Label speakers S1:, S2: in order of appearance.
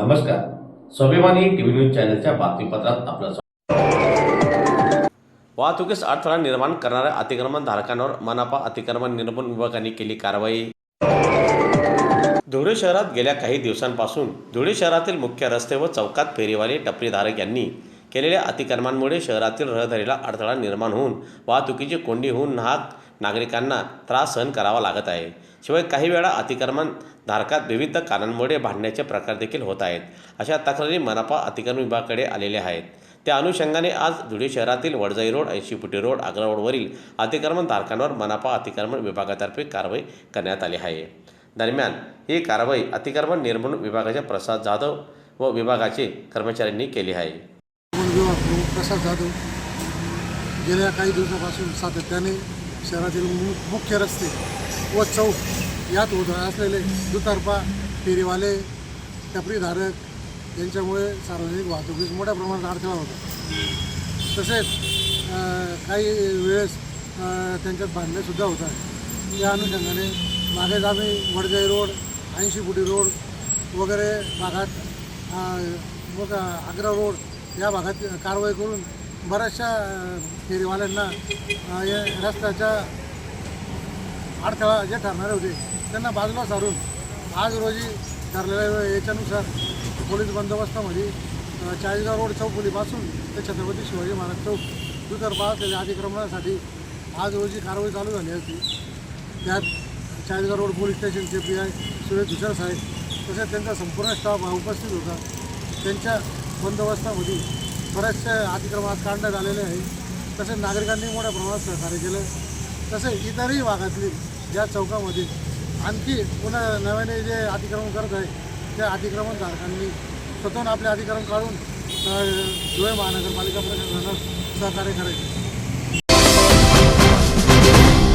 S1: नमस्कार. स्वाभिमानी TV news चॅनलच्या बातमीपत्रात आपलं स्वागत. वाहतुकीस अडथळा निर्माण करणाऱ्या अतिक्रमणधारकांवर मनपा अतिक्रमण निर्मूलन विभागाने केली कारवाई. धुळे शहरात गेल्या काही दिवसांपासून धुळे शहरातील मुख्य रस्ते व चौकात फेरीवाले टपरीधारक यांनी केलेल्या अतिक्रमणामुळे शहरातील रहदारीला अडथळा निर्माण होऊन वाहतुकीची कोंडी होऊन नागरिकांना त्रास सहन करावा लागत आहे. शिवाय काही वेळा अतिक्रमण धारकात विविध कारणांमुळे भांडण्याचे प्रकार देखील होत आहेत. अशा तक्रारी मनपा अतिक्रमण विभागाकडे आलेल्या आहेत. त्या अनुषंगाने आज धुळे शहरातील वडजाई रोड, 80 फुटी रोड, आग्रा रोडवरील अतिक्रमण धारकांवर मनपा अतिक्रमण विभागातर्फे कारवाई करण्यात आली आहे. दरम्यान ही कारवाई अतिक्रमण निर्मूलन विभागाचे प्रसाद जाधव व विभागाचे कर्मचाऱ्यांनी केली आहे.
S2: प्रसाद जाधव गेल्या काही दिवसापासून सातत्याने शहरातील मुख्य रस्ते व चौक यात होत असलेले दुतर्फा फेरीवाले टपरीधारक यांच्यामुळे सार्वजनिक वाहतुकीस मोठ्या प्रमाणात अडथळा होता. तसेच काही वेळेस त्यांच्यात भांडणेसुद्धा होतात. या अनुषंगाने मागेच आम्ही वडजाई रोड, 80 फुटी रोड वगैरे भागात मग आग्रा रोड या भागात कारवाई करून बऱ्याचशा फेरीवाल्यांना या रस्त्याच्या अडथळा जे ठरणारे होते त्यांना बाजूला सारून आज रोजी ठरलेल्या याच्यानुसार पोलीस बंदोबस्तामध्ये चाळीसगाव रोड चौफुलीपासून ते छत्रपती शिवाजी महाराज चौक दुतर्फा असलेल्या अतिक्रमणासाठी आज रोजी कारवाई चालू झाली होती. त्यात चाळीसगाव रोड पोलीस स्टेशनचे PI सुरेश दुसर साहेब तसेच त्यांचा संपूर्ण स्टाफ उपस्थित होता. त्यांच्या बंदोबस्तामध्ये बऱ्याचशा अतिक्रमणात काढण्यात आलेले आहे. तसेच नागरिकांनी मोठ्या प्रमाणात सहकार्य केलं. तसेच इतरही भागातली ज्या चौकामध्ये आणखी पुन्हा नव्याने जे अतिक्रमण करत आहे त्या अतिक्रमणधारकांनी स्वतःहून आपले अतिक्रमण काढून धुळे महानगरपालिका प्रशासनाला सहकार्य करायचे.